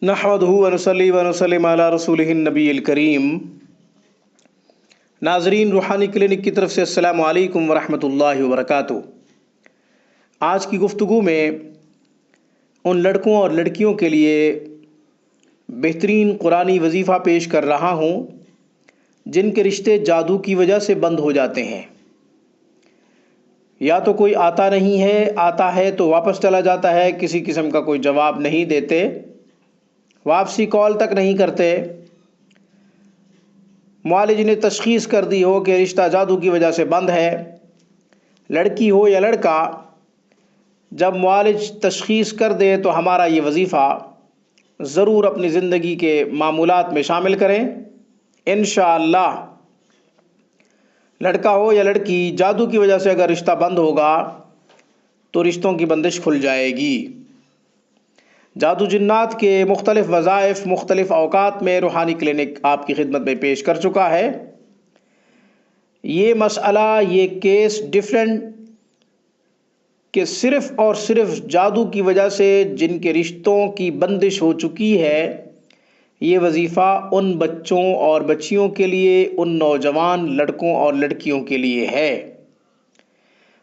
नहमदुहु व नसल्ली व नसल्लिम अला रसूलिहिन नबील करीम। नाज़रीन, रूहानी क्लिनिक की तरफ से अस्सलामु अलैकुम व रहमतुल्लाहि व बरकातुहू। आज की गुफ्तगू में उन लड़कों और लड़कियों के लिए बेहतरीन कुरानी वजीफ़ा पेश कर रहा हूँ जिनके रिश्ते जादू की वजह से बंद हो जाते हैं। या तो कोई आता नहीं है, आता है तो वापस चला जाता है, किसी किस्म का कोई जवाब नहीं देते, वापसी कॉल तक नहीं करते। मुआलिज ने तशख़ीस कर दी हो कि रिश्ता जादू की वजह से बंद है। लड़की हो या लड़का, जब मुआलिज तशख़ीस कर दे तो हमारा ये वजीफ़ा ज़रूर अपनी ज़िंदगी के मामूलात में शामिल करें। इंशाअल्लाह लड़का हो या लड़की, जादू की वजह से अगर रिश्ता बंद होगा तो रिश्तों की बंदिश खुल जाएगी। जादू जिन्नात के मुख्तलिफ़ वज़ाइफ मुख्तलिफ़ औक़ात में रूहानी क्लिनिक आपकी खिदमत में पेश कर चुका है। ये मसला, ये केस डिफरेंट कि सिर्फ़ और सिर्फ जादू की वजह से जिनके रिश्तों की बंदिश हो चुकी है, ये वजीफ़ा उन बच्चों और बच्चियों के लिए, उन नौजवान लड़कों और लड़कियों के लिए है।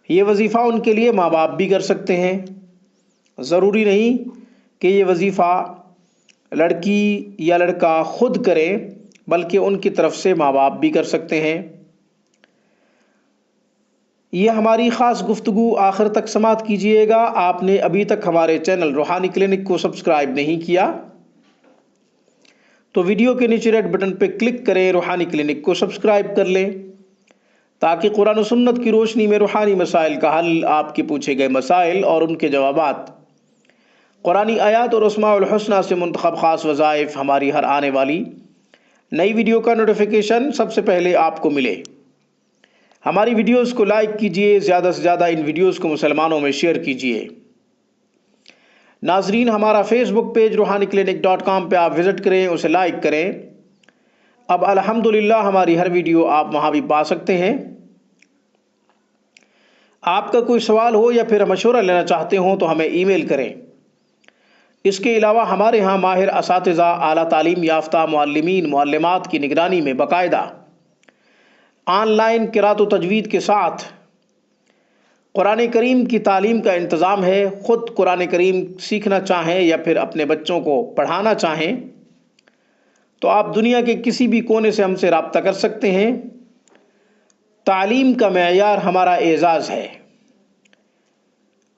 ये वजीफ़ा उनके लिए माँ बाप भी कर सकते हैं। ज़रूरी नहीं कि ये वजीफ़ा लड़की या लड़का ख़ुद करें, बल्कि उनकी तरफ से माँ बाप भी कर सकते हैं। ये हमारी ख़ास गुफ्तगू आखिर तक समाअत कीजिएगा। आपने अभी तक हमारे चैनल रूहानी क्लिनिक को सब्सक्राइब नहीं किया तो वीडियो के नीचे रेड बटन पर क्लिक करें, रूहानी क्लिनिक को सब्सक्राइब कर लें, ताकि कुरान और सुन्नत की रोशनी में रूहानी मसाइल का हल, आपके पूछे गए मसाइल और उनके जवाबात, कुरानी आयात और अस्माउल हुस्ना से मुंतखब ख़ास वज़ाइफ, हमारी हर आने वाली नई वीडियो का नोटिफिकेशन सबसे पहले आपको मिले। हमारी वीडियोस को लाइक कीजिए, ज़्यादा से ज़्यादा इन वीडियोस को मुसलमानों में शेयर कीजिए। नाजरीन, हमारा फेसबुक पेज रूहानीक्लिनिक.com पे आप विज़िट करें, उसे लाइक करें। अब अल्हम्दुलिल्लाह हमारी हर वीडियो आप वहाँ भी पा सकते हैं। आपका कोई सवाल हो या फिर मशवरा लेना चाहते हो तो हमें ईमेल करें। इसके अलावा हमारे यहाँ माहिर असातिज़ा, आला तालीम याफ्ता मुअल्लिमीन मुअल्लिमात की निगरानी में बाकायदा ऑनलाइन क़िराअत व तजवीद के साथ कुरान करीम की तालीम का इंतज़ाम है। ख़ुद कुरान करीम सीखना चाहें या फिर अपने बच्चों को पढ़ाना चाहें तो आप दुनिया के किसी भी कोने से हमसे रब्ता कर सकते हैं। तालीम का मेयार हमारा एजाज़ है,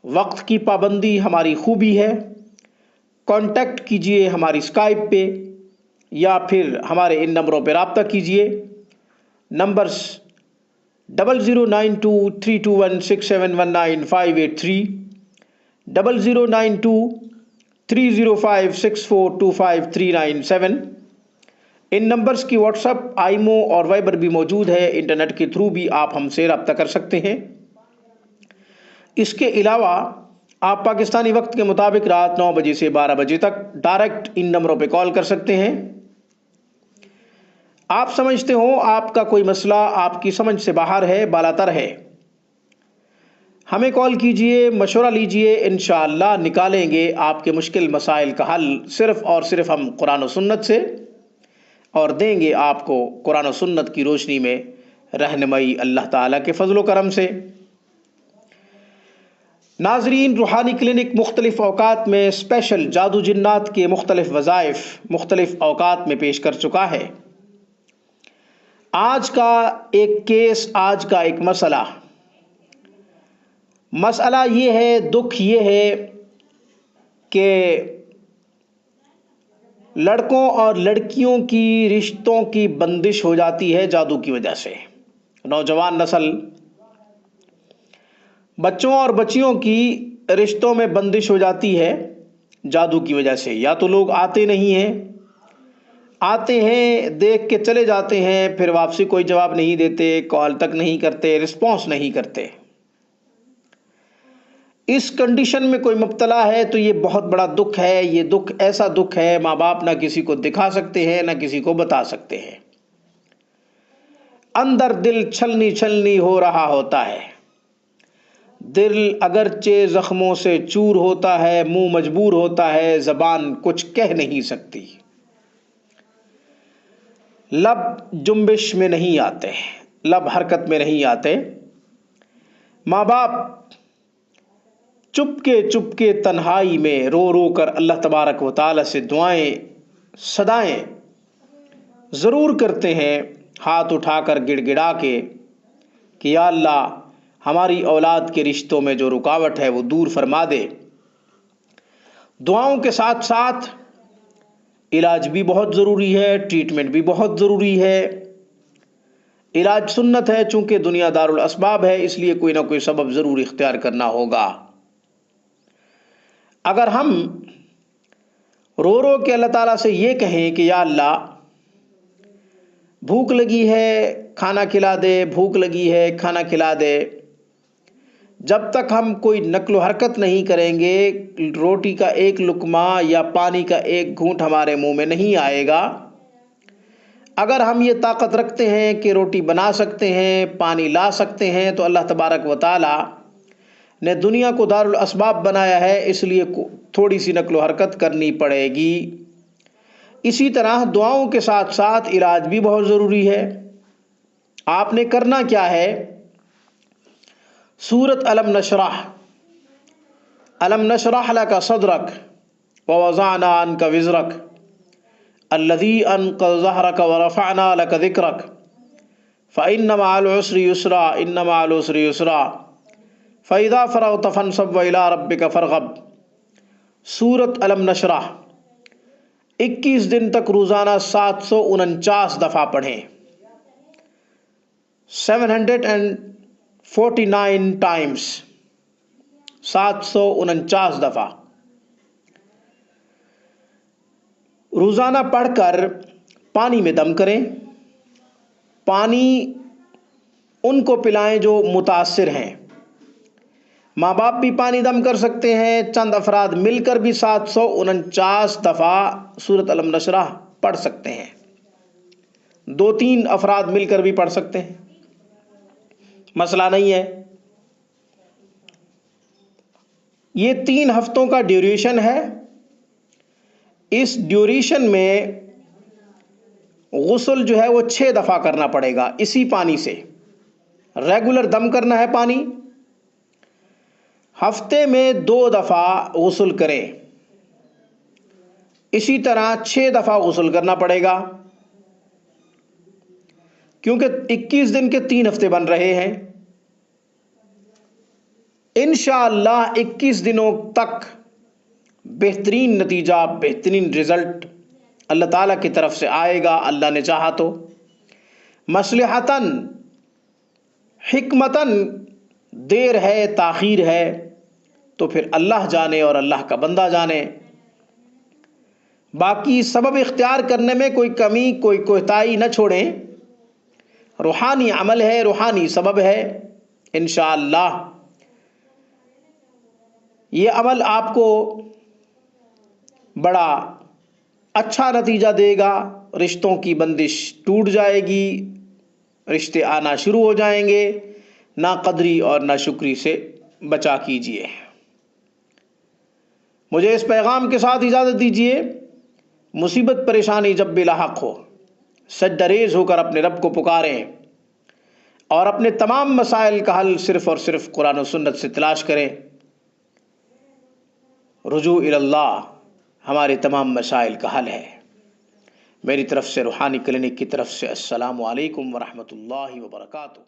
वक्त की पाबंदी हमारी खूबी है। कांटेक्ट कीजिए हमारी स्काइप पे या फिर हमारे इन नंबरों पर रब्ता कीजिए। नंबर्स 00923216719583, 00923056425397। इन नंबर्स की व्हाट्सअप, आईमो और वाइबर भी मौजूद है। इंटरनेट के थ्रू भी आप हमसे रब्ता कर सकते हैं। इसके अलावा आप पाकिस्तानी वक्त के मुताबिक रात 9 बजे से 12 बजे तक डायरेक्ट इन नंबरों पे कॉल कर सकते हैं। आप समझते हो आपका कोई मसला आपकी समझ से बाहर है, बालातर है, हमें कॉल कीजिए, मशवरा लीजिए। इंशाअल्लाह निकालेंगे आपके मुश्किल मसाइल का हल, सिर्फ़ और सिर्फ हम कुरान और सुन्नत से, और देंगे आपको कुरान और सुन्नत की रोशनी में रहनुमाई अल्लाह ताला के फजल व करम से। नाजरीन, रूहानी क्लिनिक मुख्तलिफ़ औक़ात में स्पेशल जादू जिन्नात के मुख्तलिफ़ वज़ाइफ मुख्तलिफ़ औक़ात में पेश कर चुका है। आज का एक केस, आज का एक मसला ये है, दुख ये है कि लड़कों और लड़कियों की रिश्तों की बंदिश हो जाती है जादू की वजह से। नौजवान नस्ल, बच्चों और बच्चियों की रिश्तों में बंदिश हो जाती है जादू की वजह से। या तो लोग आते नहीं हैं, आते हैं देख के चले जाते हैं, फिर वापसी कोई जवाब नहीं देते, कॉल तक नहीं करते, रिस्पॉन्स नहीं करते। इस कंडीशन में कोई मुब्तला है तो ये बहुत बड़ा दुख है। ये दुख ऐसा दुख है, माँ बाप ना किसी को दिखा सकते हैं, ना किसी को बता सकते हैं। अंदर दिल छलनी छलनी हो रहा होता है। دل اگرچہ زخموں سے چور ہوتا ہے، منہ مجبور ہوتا ہے، زبان کچھ کہہ نہیں سکتی، لب جنبش میں نہیں آتے، لب حرکت میں نہیں آتے۔ ماں باپ چپ کے تنہائی میں رو رو کر اللہ تبارک و تعالی سے دعائیں صدائیں ضرور کرتے ہیں، ہاتھ اٹھا کر گڑ گڑا کے کہ یا اللہ ہماری اولاد کے رشتوں میں جو رکاوٹ ہے وہ دور فرما دے۔ دعاؤں کے ساتھ ساتھ علاج بھی بہت ضروری ہے، ٹریٹمنٹ بھی بہت ضروری ہے۔ علاج سنت ہے، چونکہ دنیا دار الاسباب ہے، اس لیے کوئی نہ کوئی سبب ضرور اختیار کرنا ہوگا۔ اگر ہم رو رو کے اللہ تعالیٰ سے یہ کہیں کہ یا اللہ بھوک لگی ہے کھانا کھلا دے، بھوک لگی ہے کھانا کھلا دے، جب تک ہم کوئی نقل و حرکت نہیں کریں گے، روٹی کا ایک لقمہ یا پانی کا ایک گھونٹ ہمارے منہ میں نہیں آئے گا۔ اگر ہم یہ طاقت رکھتے ہیں کہ روٹی بنا سکتے ہیں، پانی لا سکتے ہیں، تو اللہ تبارک و تعالی نے دنیا کو دار الاسباب بنایا ہے، اس لیے تھوڑی سی نقل و حرکت کرنی پڑے گی۔ اسی طرح دعاؤں کے ساتھ ساتھ علاج بھی بہت ضروری ہے۔ آپ نے کرنا کیا ہے؟ سورۃ الم نشرح لک صدرک ووضعنا عنک وزرک الذی انقض ظہرک ورفعنا لک ذکرک فإن مع العسر یسرا ان مع العسر یسرا فإذا فرغت فانصب وإلی ربک فارغب۔ سورۃ الم نشرح 21 دن تک روزانہ 749 دفعہ پڑھیں، 749 ٹائمز، 749 دفعہ روزانہ پڑھ کر پانی میں دم کریں۔ پانی ان کو پلائیں جو متاثر ہیں، ماں باپ بھی پانی دم کر سکتے ہیں، چند افراد مل کر بھی 749 دفعہ سورۃ الم نشرح پڑھ سکتے ہیں، 2-3 افراد مل کر بھی پڑھ سکتے ہیں، مسئلہ نہیں ہے۔ یہ 3 ہفتوں کا ڈیوریشن ہے۔ اس ڈیوریشن میں غسل جو ہے وہ 6 دفعہ کرنا پڑے گا، اسی پانی سے ریگولر دم کرنا ہے پانی۔ ہفتے میں 2 دفعہ غسل کریں، اسی طرح 6 دفعہ غسل کرنا پڑے گا، کیونکہ 21 دن کے 3 ہفتے بن رہے ہیں۔ انشاءاللہ 21 دنوں تک بہترین نتیجہ، بہترین رزلٹ اللہ تعالیٰ کی طرف سے آئے گا، اللہ نے چاہا تو۔ مصلحتاً حکمتاً دیر ہے، تاخیر ہے، تو پھر اللہ جانے اور اللہ کا بندہ جانے۔ باقی سبب اختیار کرنے میں کوئی کمی، کوئی کوتاہی نہ چھوڑیں۔ روحانی عمل ہے، روحانی سبب ہے، انشاءاللہ یہ عمل آپ کو بڑا اچھا نتیجہ دے گا، رشتوں کی بندش ٹوٹ جائے گی، رشتے آنا شروع ہو جائیں گے، ناقدری اور ناشکری سے بچا کیجیے۔ مجھے اس پیغام کے ساتھ اجازت دیجیے۔ مصیبت پریشانی جب بھی لاحق ہو، سجدہ ریز ہو کر اپنے رب کو پکاریں اور اپنے تمام مسائل کا حل صرف اور صرف قرآن و سنت سے تلاش کریں۔ رجوع اللہ ہمارے تمام مسائل کا حل ہے۔ میری طرف سے، روحانی کلینک کی طرف سے، السلام علیکم ورحمۃ اللہ وبرکاتہ۔